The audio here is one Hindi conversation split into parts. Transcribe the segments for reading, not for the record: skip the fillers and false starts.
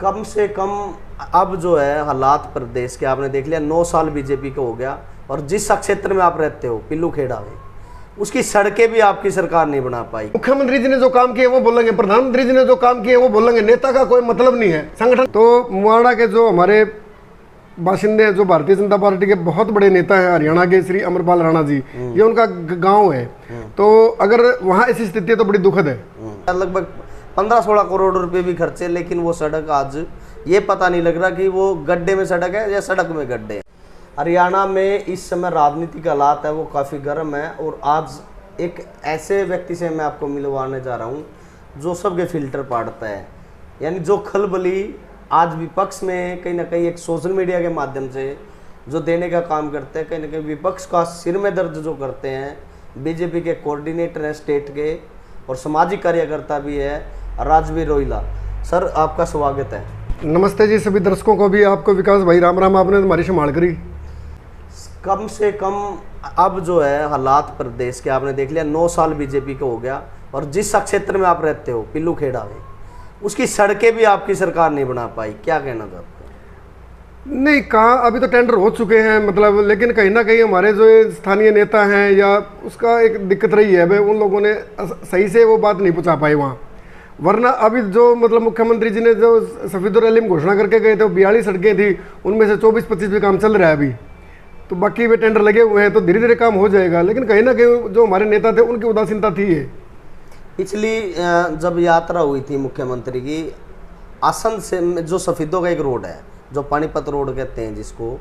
कम से कम अब जो है हालात प्रदेश के आपने देख लिया, 9 साल बीजेपी का हो गया और जिस क्षेत्र में आप रहते हो पिल्लू खेड़ा में, उसकी सड़कें भी आपकी सरकार नहीं बना पाई। मुख्यमंत्री जी ने जो काम किए वो बोलेंगे, प्रधानमंत्री जी ने जो काम किए वो बोलेंगे, नेता का कोई मतलब नहीं है। संगठन तो मुआड़ा के जो हमारे बाशिंदे जो भारतीय जनता पार्टी के बहुत बड़े नेता हैं हरियाणा के, श्री अमरपाल राणा जी, ये उनका गांव है। तो अगर वहाँ ऐसी स्थिति है तो बड़ी दुखद है। लगभग 15-16 करोड़ रुपए भी खर्चे, लेकिन वो सड़क आज ये पता नहीं लग रहा कि वो गड्ढे में सड़क है या सड़क में गड्ढे हैं। हरियाणा में इस समय राजनीतिक हालात है वो काफ़ी गर्म है, और आज एक ऐसे व्यक्ति से मैं आपको मिलवाने जा रहा हूँ जो सबके फिल्टर पाड़ता है, यानी जो खलबली आज विपक्ष में कहीं ना कहीं एक सोशल मीडिया के माध्यम से जो देने का काम करते हैं, कहीं ना कहीं विपक्ष का सिर में दर्द जो करते हैं। बीजेपी के कोऑर्डिनेटर हैं स्टेट के और सामाजिक कार्यकर्ता भी है राजवीर रोहिला। सर आपका स्वागत है। नमस्ते जी सभी दर्शकों को भी, आपको विकास भाई राम राम, आपने हमारी संभाल करी। कम से कम अब जो है हालात प्रदेश के आपने देख लिया, 9 साल बीजेपी का हो गया और जिस क्षेत्र में आप रहते हो पिल्लू खेड़ा में, उसकी सड़कें भी आपकी सरकार नहीं बना पाई। क्या कहना चाहते हैं? नहीं कहा, अभी तो टेंडर हो चुके हैं मतलब, लेकिन कहीं ना कहीं हमारे जो स्थानीय नेता हैं या उसका एक दिक्कत रही है, भाई उन लोगों ने सही से वो बात नहीं पहुँचा पाई वहाँ। वरना अभी जो मतलब मुख्यमंत्री जी ने जो सफीदुर रैली में घोषणा करके गए थे, वो 42 सड़कें थी, उनमें से 24-25 भी काम चल रहा है अभी, तो बाकी वे टेंडर लगे हुए हैं, तो धीरे धीरे काम हो जाएगा। लेकिन कहीं ना कहीं जो हमारे नेता थे उनकी उदासीनता थी। ये पिछली जब यात्रा हुई थी मुख्यमंत्री की, आसन से जो सफीदों का एक रोड है जो पानीपत रोड कहते हैं जिसको,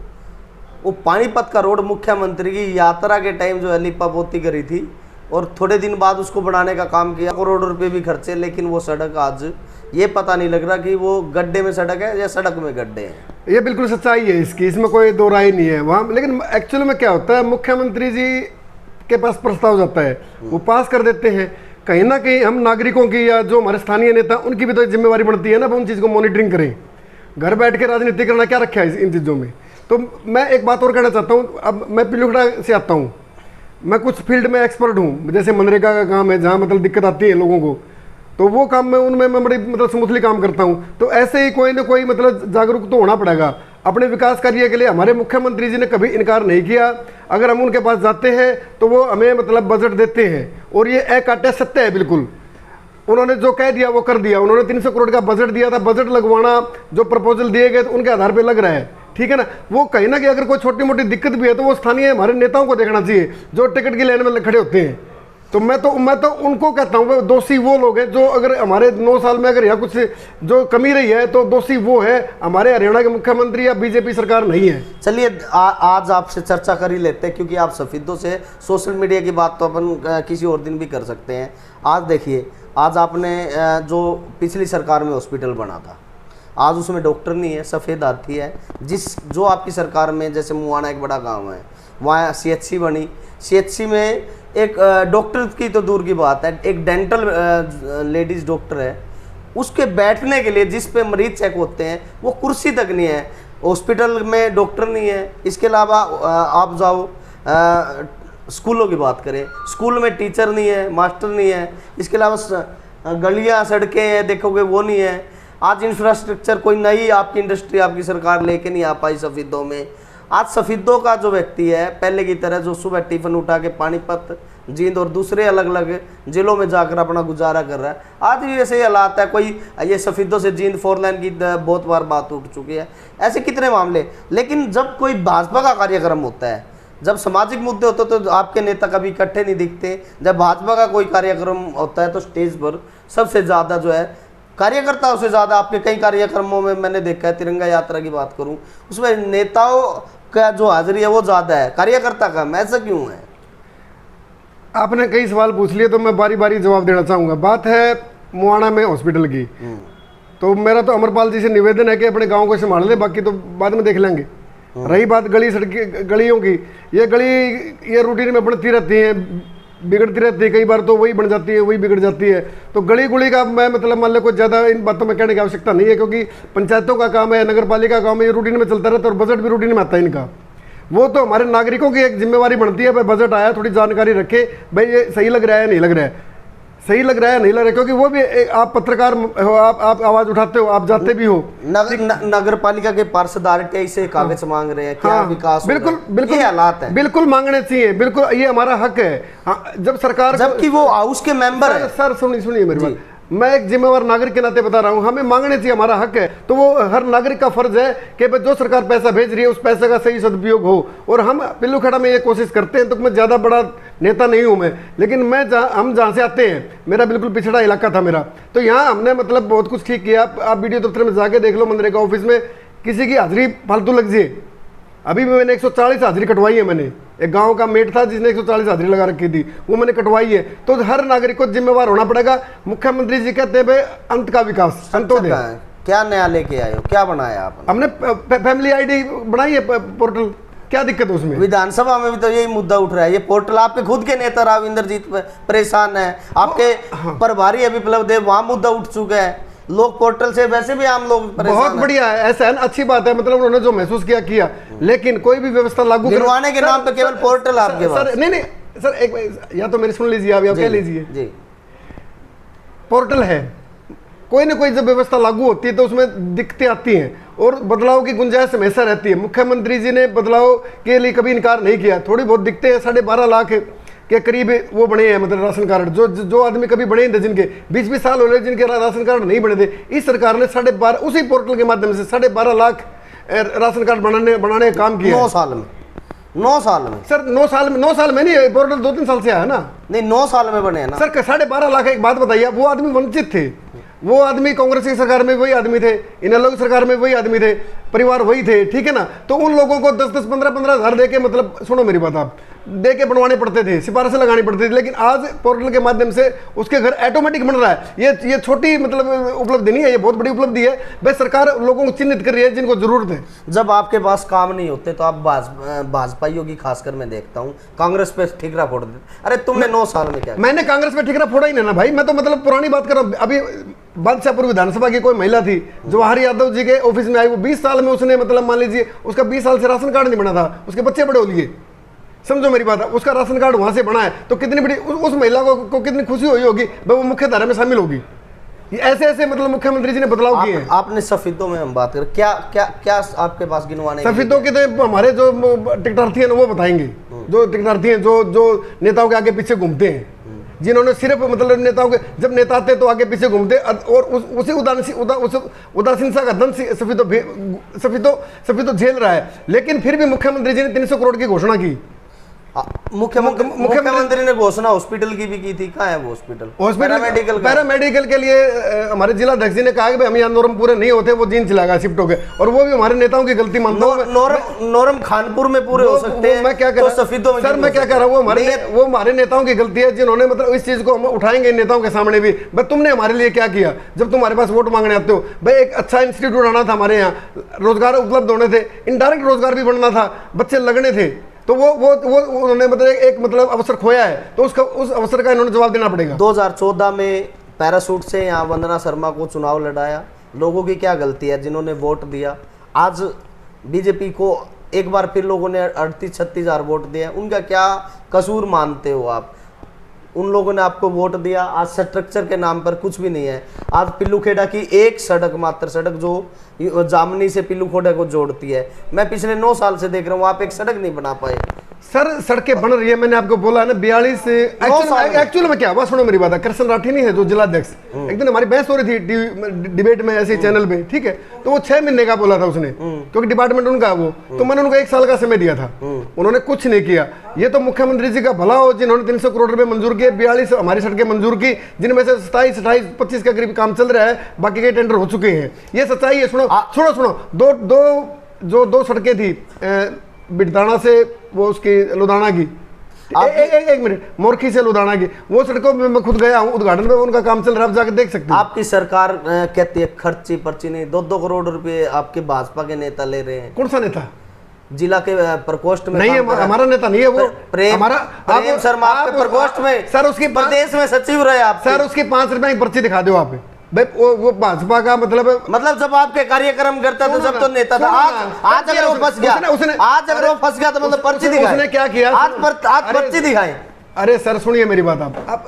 वो पानीपत का रोड मुख्यमंत्री की यात्रा के टाइम जो है लिपापोती करी थी और थोड़े दिन बाद उसको बढ़ाने का काम किया, करोड़ रुपए भी खर्चे, लेकिन वो सड़क आज ये पता नहीं लग रहा कि वो गड्ढे में सड़क है या सड़क में गड्ढे हैं। ये बिल्कुल सच्चाई है इसकी, इसमें कोई दो राय नहीं है वहाँ। लेकिन एक्चुअली में क्या होता है, मुख्यमंत्री जी के पास प्रस्ताव जाता है, वो पास कर देते हैं। कहीं ना कहीं हम नागरिकों की या जो हमारे स्थानीय नेता उनकी भी तो जिम्मेवारी बनती है ना, उन चीज़ को मॉनिटरिंग करें। घर बैठ के राजनीति करना क्या रखा है इन चीज़ों में। तो मैं एक बात और कहना चाहता हूँ, अब मैं पिल्लू खेड़ा से आता हूँ, मैं कुछ फील्ड में एक्सपर्ट हूँ, जैसे मनरेगा का काम है जहाँ मतलब दिक्कत आती है लोगों को, तो वो काम में उनमें मैं बड़ी मतलब स्मूथली काम करता हूँ। तो ऐसे ही कोई ना कोई मतलब जागरूक तो होना पड़ेगा अपने विकास कार्य के लिए। हमारे मुख्यमंत्री जी ने कभी इनकार नहीं किया, अगर हम उनके पास जाते हैं तो वो हमें मतलब बजट देते हैं, और ये अकाट्य सत्य है बिल्कुल। उन्होंने जो कह दिया वो कर दिया। उन्होंने 300 करोड़ का बजट दिया था, बजट लगवाना जो प्रपोजल दिए गए तो उनके आधार पर लग रहा है, ठीक है ना। वो कहीं ना कहीं अगर कोई छोटी मोटी दिक्कत भी है तो वो स्थानीय हमारे नेताओं को देखना चाहिए जो टिकट की लाइन में खड़े होते हैं। तो मैं तो उनको कहता हूँ दोषी वो लोग हैं जो, अगर हमारे 9 साल में अगर यहाँ कुछ जो कमी रही है तो दोषी वो है, हमारे हरियाणा के मुख्यमंत्री या बीजेपी सरकार नहीं है। चलिए आज आपसे चर्चा कर ही लेते हैं, क्योंकि आप सफीदों से सोशल मीडिया की बात तो अपन किसी और दिन भी कर सकते हैं। आज देखिए, आज आपने जो पिछली सरकार में हॉस्पिटल बना था, आज उसमें डॉक्टर नहीं है, सफ़ेद हाथी है। जो आपकी सरकार में, जैसे मुआना एक बड़ा गांव है, वहाँ CHC बनी, CHC में एक डॉक्टर की तो दूर की बात है, एक डेंटल लेडीज़ डॉक्टर है, उसके बैठने के लिए जिस पे मरीज चेक होते हैं वो कुर्सी तक नहीं है। हॉस्पिटल में डॉक्टर नहीं है। इसके अलावा आप जाओ स्कूलों की बात करें, स्कूल में टीचर नहीं है, मास्टर नहीं है। इसके अलावा गलियाँ सड़कें हैं देखोगे वो नहीं है। आज इंफ्रास्ट्रक्चर कोई नई आपकी इंडस्ट्री आपकी सरकार लेके नहीं आ पाई सफीदों में। आज सफीदों का जो व्यक्ति है पहले की तरह जो सुबह टिफिन उठा के पानीपत, जींद और दूसरे अलग अलग जिलों में जाकर अपना गुजारा कर रहा है, आज भी ऐसे ही हालात है। कोई ये सफीदों से जींद 4 लाइन की बहुत बार बात उठ चुकी है, ऐसे कितने मामले। लेकिन जब कोई भाजपा का कार्यक्रम होता है, जब सामाजिक मुद्दे होते हैं तो आपके नेता कभी इकट्ठे नहीं दिखते। जब भाजपा का कोई कार्यक्रम होता है तो स्टेज पर सबसे ज़्यादा जो है कार्यकर्ताओं से ज़्यादा, आपके कई कार्यक्रमों में मैंने देखा है, तिरंगा यात्रा की बात करूं, उसमें नेताओं का जो हाजिरी है वो ज़्यादा है, कार्यकर्ता कम। ऐसा क्यों है? आपने कई सवाल पूछ लिए तो मैं बारी बारी जवाब देना चाहूँगा। बात है मुआना में हॉस्पिटल की, तो मेरा तो अमरपाल जी से निवेदन है कि अपने गाँव को संभाल ले, बाकी तो बाद में देख लेंगे। रही बात गलियों की, ये गली ये रूटीन में बढ़ती रहती है, बिगड़ती रहती है, कई बार तो वही बन जाती है वही बिगड़ जाती है। तो गली गुली का मैं मतलब मान लो कुछ ज़्यादा इन बातों में कहने की आवश्यकता नहीं है, क्योंकि पंचायतों का काम है, नगर पालिका का काम है, ये रूटीन में चलता रहता है और बजट भी रूटीन में आता है इनका। वो तो हमारे नागरिकों की एक जिम्मेवारी बनती है, भाई बजट आया थोड़ी जानकारी रखे, भाई ये सही लग रहा है या नहीं लग रहा है। सही लग रहा है नहीं लग रहा है, क्योंकि वो भी आप पत्रकार हो, आप आवाज उठाते हो, आप जाते भी हो। नगर पालिका के पार्षद आरटीआई से कागज मांग रहे हैं, क्या विकास बिल्कुल बिल्कुल ये हालात है, बिल्कुल मांगने चाहिए, बिल्कुल ये हमारा हक है। जब सरकार, जबकि वो हाउस के मेंबर है। सर सुनिए मेरी बात, मैं एक जिम्मेवार नागरिक के नाते बता रहा हूं, हमें मांगने चाहिए, हमारा हक है। तो वो हर नागरिक का फर्ज है कि जो सरकार पैसा भेज रही है उस पैसे का सही सदुपयोग हो। और हम पिल्लूखेड़ा में ये कोशिश करते हैं। तो मैं ज़्यादा बड़ा नेता नहीं हूं मैं, लेकिन हम जहाँ से आते हैं, मेरा बिल्कुल पिछड़ा इलाका था मेरा, तो यहाँ हमने मतलब बहुत कुछ ठीक किया। आप वीडियो दफ्तर में जाके देख लो, मनरेगा ऑफिस में किसी की हाजिरी फालतू लग जाए। अभी भी मैंने 140 हाजिरी कटवाई है। मैंने एक गांव का मेट था जिसने 140 हाजिरी लगा रखी थी, वो मैंने कटवाई है। तो हर नागरिक को जिम्मेवार होना पड़ेगा। मुख्यमंत्री जी कहते हैं भाई अंत का विकास, अंत्योदय। क्या नया लेके आए हो, क्या बनाया आपने? हमने फैमिली आईडी बनाई है, पोर्टल, क्या दिक्कत है उसमें? विधानसभा में भी तो यही मुद्दा उठ रहा है, ये पोर्टल। आपके खुद के नेता राव इंद्रजीत परेशान है, आपके प्रभारी है विप्लव देव, वहां मुद्दा उठ चुका है। लोग पोर्टल से वैसे भी आम लोग परेशान बहुत बढ़िया है, ऐसा है ना, अच्छी बात है। मतलब उन्होंने जो महसूस किया, लेकिन कोई भी व्यवस्था लागू गिरवाने के नाम पे केवल पोर्टल आपके पास। सर नहीं सर, एक या तो मेरी सुन लीजिए, आप कह लीजिए जी। पोर्टल है, कोई ना कोई जब व्यवस्था लागू होती है तो उसमें दिक्कतें आती हैं और बदलाव की गुंजाइश हमेशा रहती है। मुख्यमंत्री जी ने बदलाव के लिए कभी इनकार नहीं किया। थोड़ी बहुत दिक्कतें हैं, 12.5 लाख के करीब वो बने हैं, मतलब राशन कार्ड जो आदमी कभी बने थे, जिनके 20-20 साल हो रहे, जिनके राशन कार्ड नहीं बने थे, इस सरकार ने 12.5 उसी पोर्टल के माध्यम से 12.5 लाख राशन कार्ड बनाने का काम किया। 9 साल में 9 साल में सर, 9 साल में नहीं, पोर्टल 2-3 साल से आया ना। नहीं, 9 साल में बने हैं ना सर। 12.5 लाख। एक बात बताइए, वो आदमी वंचित थे, वो आदमी कांग्रेस की सरकार में वही आदमी थे, इन लोगों की सरकार में वही आदमी थे, परिवार वही थे, ठीक है ना। तो उन लोगों को 10-10, 15-15 हज़ार दे के, मतलब सुनो मेरी बात, आप दे के बनवाने पड़ते थे, सिफारिशें लगानी पड़ती थी। लेकिन आज पोर्टल के माध्यम से उसके घर ऑटोमेटिक बन रहा है। ये छोटी मतलब उपलब्धि नहीं है, ये बहुत बड़ी उपलब्धि है। भाई सरकार लोगों को चिन्हित कर रही है जिनको जरूरत है। जब आपके पास काम नहीं होते तो आप भाजपाइयों की खासकर मैं देखता हूँ कांग्रेस पे ठिकरा फोड़ देते। अरे तुमने 9 साल में क्या? मैंने कांग्रेस पे ठिकरा फोड़ा ही नहीं ना भाई, मैं तो मतलब पुरानी बात कर रहा हूँ। अभी बादशाहपुर विधानसभा की कोई महिला थी, जवाहर यादव जी के ऑफिस में आई, वो 20 साल में उसने, मतलब मान लीजिए उसका 20 साल से राशन कार्ड नहीं बना था, उसके बच्चे बड़े हो लिए, समझो मेरी बात है, उसका राशन कार्ड वहां से बना है। तो कितनी बड़ी उस महिला को कितनी खुशी हुई होगी, वो मुख्य धारा में शामिल होगी। ये ऐसे मतलब मुख्यमंत्री जी ने बदलाव किए हैं। आपने सफेदों में हम बात करें, क्या क्या क्या आपके पास गिनवाने? सफेदों के तो हमारे जो टिकटार्थी हैं वो बताएंगे, जो टिकटार्थी हैं जो नेताओं के आगे पीछे घूमते हैं, जिन्होंने सिर्फ मतलब नेताओं के, जब नेता आते तो आगे पीछे घूमते, और उसी उदासीनता का दंड सफेदों झेल रहा है। लेकिन फिर भी मुख्यमंत्री जी ने 300 करोड़ की घोषणा की। मुख्यमंत्री ने घोषणा हॉस्पिटल की भी की थी, कहाँ है वो हॉस्पिटल? पैरामेडिकल के लिए हमारे जिला अध्यक्ष जी ने कहा कि भाई हम यहाँ नॉर्म पूरे नहीं होते, वो जीन चलाएगा शिफ्ट होकर, और वो भी हमारे नेताओं की गलती मानता हूँ। नॉर्म खानपुर में पूरे हो सकते हैं। मैं क्या कह रहा हूँ सर, मैं क्या कह रहा हूँ, वो हमारे नेताओं की गलती है, जिन्होंने मतलब इस चीज को हम उठाएंगे नेताओं के सामने भी। भाई तुमने हमारे लिए क्या किया जब तुम्हारे पास वोट मांगने आते हो? भाई एक अच्छा इंस्टीट्यूट आना था हमारे यहाँ, रोजगार उपलब्ध होने थे, इनडायरेक्ट रोजगार भी बनना था, बच्चे लगने थे, तो वो उन्होंने मतलब एक मतलब अवसर खोया है, तो उस अवसर का इन्होंने जवाब देना पड़ेगा। 2014 में पैराशूट से यहाँ वंदना शर्मा को चुनाव लड़ाया, लोगों की क्या गलती है जिन्होंने वोट दिया? आज बीजेपी को एक बार फिर लोगों ने 38-36 हज़ार वोट दिए, उनका क्या कसूर मानते हो आप? उन लोगों ने आपको वोट दिया, आज स्ट्रक्चर के नाम पर कुछ भी नहीं है। आज पिल्लूखेड़ा की एक सड़क, मात्र सड़क जो जामनी से पिल्लूखेड़ा को जोड़ती है, मैं पिछले 9 साल से देख रहा हूँ, आप एक सड़क नहीं बना पाए। सर सड़कें बन रही है, मैंने आपको बोला है ना, 42 एक्चुअली में क्या हुआ, सुनो मेरी बात है। कृष्ण राठी नहीं है जो जिलाध्यक्ष, एक दिन हमारी बहस हो रही थी डिबेट में ऐसे चैनल पे, ठीक है, तो वो 6 महीने का बोला था उसने, क्योंकि डिपार्टमेंट उनका वो, तो मैंने उनको 1 साल का समय दिया था, उन्होंने कुछ नहीं किया। ये तो मुख्यमंत्री जी का भला हो जिन्होंने 300 करोड़ रुपए मंजूर किए, 42 हमारी सड़कें मंजूर की, जिनमें से 27, 28, 25 का करीब काम चल रहा है, बाकी के टेंडर हो चुके हैं। ये सच्चाई है। सुनो, दो सड़कें थी बिडदाना से वो उसकी लुधियाना की, एक मिनट, मोरखी से लुधियाना की, वो सड़कों में मैं खुद गया हूँ, उद्घाटन में उनका काम चल रहा है, आप जाकर देख सकते हैं। आपकी सरकार कहती है खर्ची पर्ची नहीं, 2-2 करोड़ रुपए आपके भाजपा के नेता ले रहे हैं। कौन सा नेता? जिला के प्रकोष्ठ में नहीं है, हमारा नेता नहीं है वो। प्रेम शर्मा आपके प्रकोष्ठ में, सर उसकी प्रदेश में सचिव रहे आप, सर उसकी 5 रुपए की पर्ची दिखा दो आप। भाई वो भाजपा का मतलब जब आपके कार्यक्रम करता था जब तो नेता था। आज अगर वो फंस गया, तो मतलब पर्ची दिखाए। उसने क्या किया? आज पर्ची दिखाए। अरे सर सुनिए मेरी बात, आप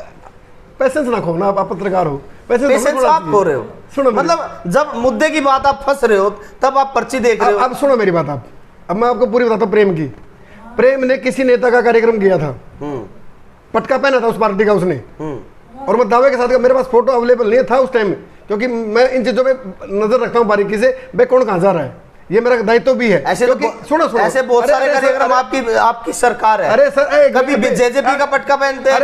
पेशेंस ना खो ना, आप पत्रकार हो, पेशेंस आप खो रहे हो। सुनो मतलब जब मुद्दे की बात आप फंस रहे हो तब आप पर्ची देख रहे हो। अब सुनो मेरी बात, आप अब मैं आपको पूरी बताता हूँ प्रेम की। प्रेम ने किसी नेता का कार्यक्रम किया था, पटका पहना था उस पार्टी का उसने, और मैं दावे के साथ, मेरे पास फोटो अवेलेबल नहीं था उस टाइम में, क्योंकि मैं इन चीजों पे नजर रखता हूँ बारीकी से, भाई कौन कहाँ जा रहा है, ये मेरा दायित्व भी है। ऐसे सुनो ऐसे बहुत सारे कार्यक्रम आपकी सरकार है। अरे सर, कभी जेजेपी का पटका पहनते हैं,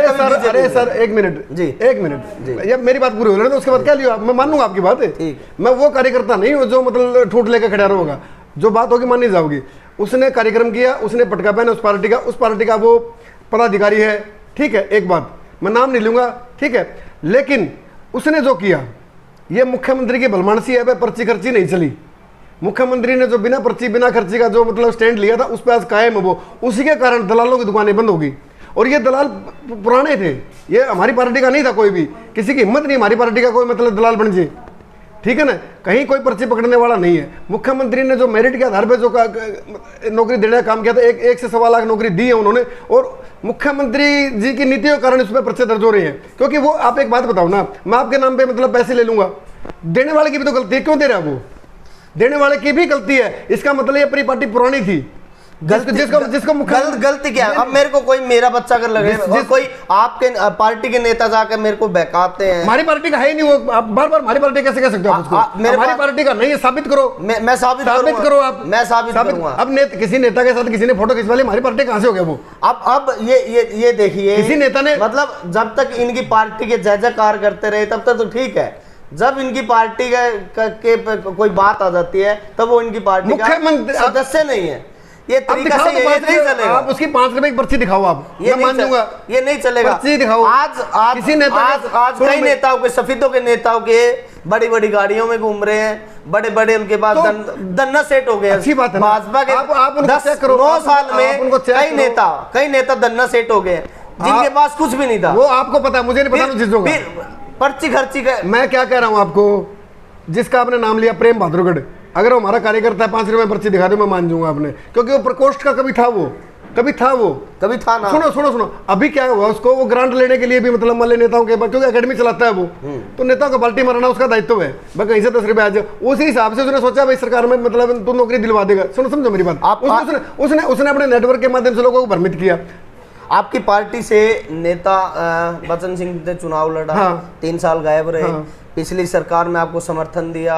अरे सर एक मिनट जी, एक मिनट, ये मेरी बात पूरी हो रही है तो उसके बाद क्या लिया, मैं मानूंगा आपकी बात है। मैं वो कार्यकर्ता नहीं हूँ जो मतलब ठूठ लेकर खड़ा होगा, जो बात होगी मानी जाओगी। उसने कार्यक्रम किया, उसने पटका पहना उस पार्टी का वो पदाधिकारी है, ठीक है, एक बात मैं नाम नहीं लूंगा, ठीक है, लेकिन उसने जो किया ये मुख्यमंत्री की भलमानसी है, पर्ची खर्ची नहीं चली। मुख्यमंत्री ने जो बिना पर्ची बिना खर्ची का जो मतलब स्टैंड लिया था उस पर आज कायम है वो, उसी के कारण दलालों की दुकानें बंद होगी। और ये दलाल पुराने थे, ये हमारी पार्टी का नहीं था, कोई भी किसी की हिम्मत नहीं हमारी पार्टी का कोई मतलब दलाल बन जाए, ठीक है ना, कहीं कोई पर्ची पकड़ने वाला नहीं है। मुख्यमंत्री ने जो मेरिट के आधार पर जो नौकरी देने का काम किया था, एक से 1.25 लाख नौकरी दी है उन्होंने, और मुख्यमंत्री जी की नीतियों के कारण इस पर पर्चे दर्ज हो रहे हैं। क्योंकि वो, आप एक बात बताओ ना, मैं आपके नाम पे मतलब पैसे ले लूंगा, देने वाले की भी तो गलती है, क्यों दे रहा है वो, देने वाले की भी गलती है। इसका मतलब ये अपनी पार्टी पुरानी थी, जिसको गलती क्या है? अब मेरे को कोई मेरा बच्चा कर लगे और कोई आपके पार्टी के नेता जाकर मेरे को बहकाते हैं, हमारी पार्टी का है ही नहीं वो, आप बार बार हमारी पार्टी कैसे कह सकते हो? हमारी पार्टी का नहीं है, साबित करो। मैं साबित करो आप, मैं साबित करूंगा। अब किसी नेता के साथ किसी ने फोटो खिंचवा ली, हमारी पार्टी कहां से हो गया वो? अब ये देखिए, किसी नेता ने मतलब जब तक इनकी पार्टी के जय जयकार करते रहे तब तक तो ठीक है, जब इनकी पार्टी के कोई बात आ जाती है तब वो इनकी पार्टी का सदस्य नहीं है। ये तरीका से ये नहीं चलेगा। आप उसकी 5 रुपए की पर्ची दिखाओ, आप ये मान दूंगा, ये नहीं चलेगा। पर्ची दिखाओ। आज किसी नेता आज कई नेताओं के, सफेदों के नेताओं के बड़ी बड़ी गाड़ियों में घूम रहे हैं, बड़े बड़े उनके पास दन्ना सेट हो गए। अच्छी बात है, भाजपा के 10-9 साल में कई नेता दन्ना सेट हो गए जिनके पास कुछ भी नहीं था। वो आपको पता है, मुझे नहीं पता चीजों का। पर्ची खर्ची का मैं क्या कह रहा हूँ आपको, जिसका आपने नाम लिया प्रेम बहादुरगढ़, अगर वो हमारा कार्यकर्ता है 5 रुपए पर्ची दिखा दो, मैं मान जाऊंगा आपने, क्योंकि वो प्रकोष्ठ का कभी था ना। सुनो अभी क्या हुआ, उसको वो ग्रांट लेने के लिए भी मतलब मान नेताओं के, क्योंकि एकेडमी चलाता है वो, तो नेताओं को पार्टी मराना उसका दायित्व है। मैं कहीं से 10 रुपए आ जाए, उसी हिसाब से उसने सोचा भाई सरकार में मतलब तू नौकरी दिलवा देगा। समझो मेरी बात, उसने अपने नेटवर्क के माध्यम से लोगों को भ्रमित किया। आपकी पार्टी से नेता बचन सिंह ने चुनाव लड़ा, 3 साल गायब रहे, पिछली सरकार में आपको समर्थन दिया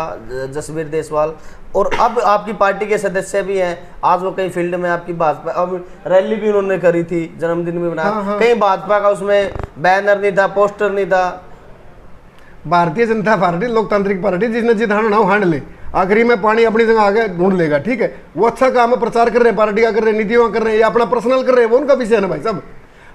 जसवीर देसवाल, और अब आपकी पार्टी के सदस्य भी हैं। आज वो कई फील्ड में आपकी भाजपा, अब रैली भी उन्होंने करी थी, जन्मदिन भी बनाया, कहीं भाजपा का उसमें बैनर नहीं था, पोस्टर नहीं था। भारतीय जनता पार्टी लोकतांत्रिक पार्टी, जिसने जिताना ना हांड ले, आखिरी में पानी अपनी जगह आगे ढूंढ लेगा, ठीक है। वो अच्छा काम है, प्रचार कर रहे हैं, पार्टी का कर रहे हैं, नीतियों कर रहे हैं, या अपना पर्सनल कर रहे हैं, वो उनका विषय है ना भाई साहब।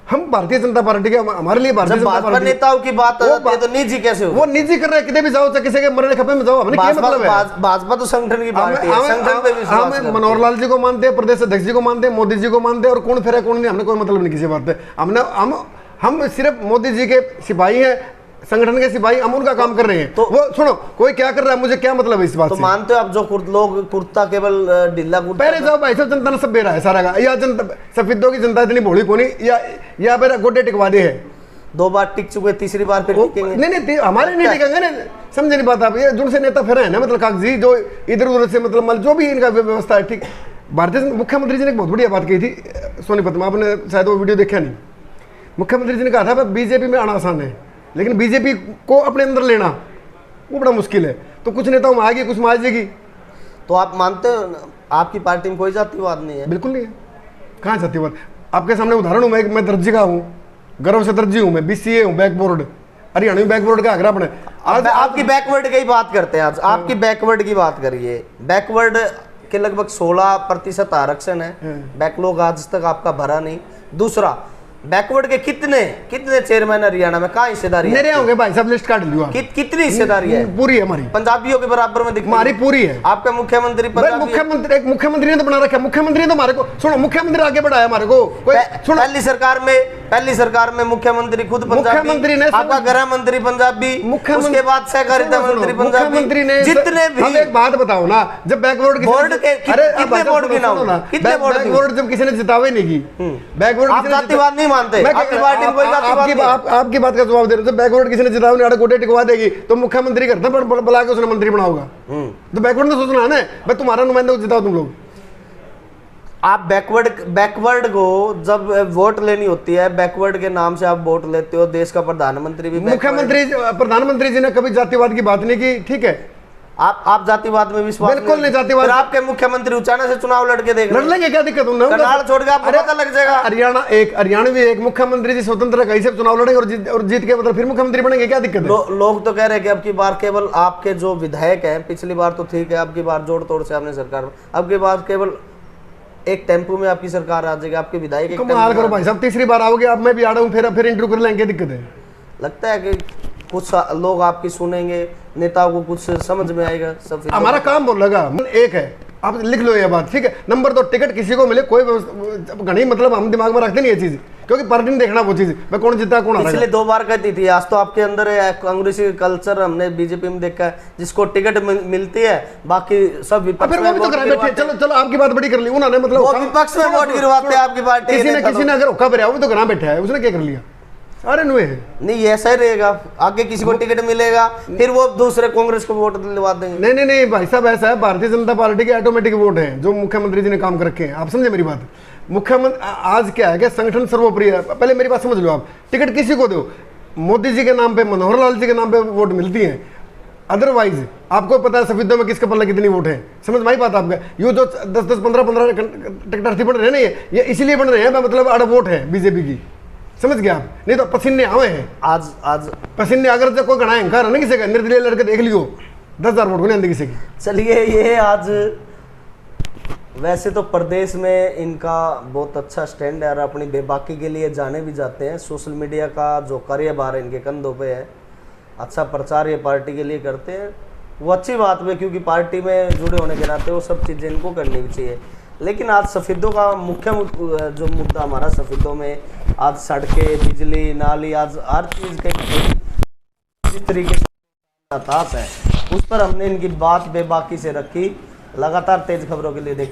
हम भारतीय जनता पार्टी के, हमारे लिए भारतीय जनता पार्टी नेताओं की बात है तो निजी कैसे हो? वो निजी कर रहे हैं, कितने भी जाओ, चाहे किसी के मरने खपे में जाओ, हमें क्या मतलब है? भाजपा तो संगठन की पार्टी है, संगठन पे विश्वास है। हम मनोहर लाल जी को मानते हैं, प्रदेश अध्यक्ष जी को मानते हैं, मोदी जी को मानते हैं, और कौन फिर कौन नहीं, हमने कोई मतलब नहीं किसी बात है। हम सिर्फ मोदी जी के सिपाही हैं, संगठन के सिपाही, हम उनका काम कर रहे हैं। तो वो सुनो, कोई क्या कर रहा है, मुझे क्या मतलब है इस बात से? तो मानते हो आप जो लोग कुर्ता केवल ढीला कुर्ता, पहले जाओ भाई साहब, जनता ने सब बेरा है सारा का, या जनता सफेदों की जनता इतनी भोली कोनी, या मेरा गोडे टिकवा दे है, 2 बार टिक चुके, तीसरी बार फिर टिकेंगे। नहीं हमारे नहीं टिकेंगे ना, समझे नहीं बात आप। ये जुड़ से नेता फिर है ना, मतलब कागजी जो इधर उधर से मतलब जो भी इनका व्यवस्था है, ठीक। भारतीय मुख्यमंत्री जी ने एक बहुत बढ़िया बात कही थी सोनीपत में, आपने शायद वो वीडियो देखा नहीं। मुख्यमंत्री जी ने कहा था बीजेपी में आना आसान है, लेकिन बीजेपी को अपने अंदर लेना वो बड़ा मुश्किल है। तो कुछ नेताओं में आएगी, कुछ में आ जाएगी। तो आप मानते हो आपकी पार्टी में कोई जातिवाद नहीं है? बिल्कुल नहीं है, कहाँ जातिवाद? आपके सामने उदाहरण हूँ, मैं दर्जी का हूँ, गर्व से दर्जी हूँ, मैं BCA हूँ, बैकबोर्ड, हरियाणा में बैकवर्ड का आगरा अपने। आज आपकी बैकवर्ड की बात करते हैं, आज आपकी बैकवर्ड की बात करिए। बैकवर्ड के लगभग 16% आरक्षण है, बैकलॉग आज तक आपका भरा नहीं। दूसरा, बैकवर्ड के कितने चेयरमैन हरियाणा में, कहाँ हिस्सेदारी है? मेरे होंगे भाई सब, लिस्ट काट लियो। कितनी हिस्सेदारी है? पूरी है हमारी, पंजाबियों के बराबर में दिखती, हमारी पूरी है। आपका मुख्यमंत्री मुख्यमंत्री ने तो बना रखा, मुख्यमंत्री ने तो हमारे को, सुनो, मुख्यमंत्री आगे बढ़ाया हमारे को। पहली सरकार में पहली सरकार में मुख्यमंत्री खुद पंजाबी, मुख्यमंत्री ने आपका गृह मंत्री पंजाबी, उसके बाद सहकारिता मंत्री पंजाबी, मुख्यमंत्री ने जितने भी। अब एक बात बताओ ना, जब बैकवर्ड बोर्ड के कितने बोर्ड गिनाओ ना, कितने बोर्ड बैकवर्ड जब किसी ने जितावे नहीं की, बैकवर्ड आप जातिवाद नहीं मानते, आपकी पार्टी में कोई जातिवाद नहीं। आपकी बात का जवाब दे रहे हो, जब बैकवर्ड किसी ने जितावे नहीं, गोटे टिकवा देगी तो मुख्यमंत्री करता बुला के उसने मंत्री बनाओगा। तो बैकवर्ड ने सोचना है ना, भाई तुम्हारा नुमाइंदा को जिताओ तुम लोग। आप बैकवर्ड को जब वोट लेनी होती है, बैकवर्ड के नाम से आप वोट लेते हो। देश का प्रधानमंत्री भी, प्रधानमंत्री जी ने कभी जातिवाद की बात नहीं की, ठीक है। आप जातिवाद में विश्वास बिल्कुल नहीं, जातिवाद। फिर आपके मुख्यमंत्री उचाना से चुनाव लड़के देख लड़ लेंगे, क्या दिक्कत है? करनाल छोड़ के आपको पता लग जाएगा। हरियाणवी एक मुख्यमंत्री जी स्वतंत्र कैसे चुनाव लड़ेंगे और जीत के मतलब फिर मुख्यमंत्री बनेंगे, क्या दिक्कत है? लोग तो कह रहे हैं कि अब की बार केवल आपके जो विधायक हैं, पिछली बार तो ठीक है, अब की बार जोड़ तोड़ से आपने सरकार, अब की बार केवल एक टेम्पो में आपकी सरकार आ जाएगी, आपके विधायक कमाल करो भाई साहब, तीसरी बार आओगे आप, मैं भी आ रहा हूँ, फिर इंटरव्यू कर लेंगे, दिक्कत है? लगता है कि कुछ लोग आपकी सुनेंगे, नेताओं को कुछ समझ में आएगा। सब हमारा काम बोलेगा एक है, आप लिख लो ये बात, ठीक है। नंबर 2, टिकट किसी को मिले कोई घनी मतलब हम दिमाग में रखते नहीं ये चीज, क्योंकि पार्टी नहीं देखना वो चीज, मैं कौन जीता कौन हारा। पिछले 2 बार कहती थी, आज तो आपके अंदर है कांग्रेसी कल्चर, हमने बीजेपी में देखा है, जिसको टिकट मिलती है बाकी सब विपक्ष में वोट गिरवाते। चलो आपकी बात बड़ी कर ली उन्होंने, मतलब वो विपक्ष में वोट गिरवाते हैं आपकी पार्टी। किसी ने अगर ओखा भरा वो तो घर बैठा है, उसने क्या कर लिया? अरे नहीं, ऐसा ही रहेगा, आगे किसी को टिकट मिलेगा फिर वो दूसरे कांग्रेस को वोट दिलवा देंगे। नहीं भाई साहब, ऐसा है, भारतीय जनता पार्टी के ऑटोमेटिक वोट हैं जो मुख्यमंत्री जी ने काम कर रखे हैं, आप समझे मेरी बात। मुख्यमंत्री आज क्या है कि संगठन सर्वोपरि है, पहले मेरी बात समझ लो आप, टिकट किसी को दो, मोदी जी के नाम पे, मनोहर लाल जी के नाम पे वोट मिलती है, अदरवाइज आपको पता है सफेदों में किसके पल्ले कितनी वोट है, समझ में आई बात आपका? ये जो 10-10, 15-15 टिकट बन रहे हैं ना, ये इसलिए बन रहे हैं मतलब आड़ वोट है बीजेपी की, समझ गया आप? नहीं तो पसीने आवे हैं आज पसीने, अगर जब कोई घना अहंकार है ना किसी का, निर्दलीय लड़के देख लियो 10,000 वोट को नहीं आते किसी की। चलिए, ये आज वैसे तो प्रदेश में इनका बहुत अच्छा स्टैंड है और अपनी बेबाकी के लिए जाने भी जाते हैं। सोशल मीडिया का जो कार्यभार इनके कंधों पे है, अच्छा प्रचार ये पार्टी के लिए करते हैं, वो अच्छी बात है, क्योंकि पार्टी में जुड़े होने के नाते वो सब चीज़ें इनको करनी भी चाहिए। लेकिन आज सफेदों का मुख्य जो मुद्दा हमारा सफेदों में, आज सड़कें, बिजली, नाली, आज हर चीज़ के जिस तरीके से है, उस पर हमने इनकी बात बेबाकी से रखी। लगातार तेज खबरों के लिए देखते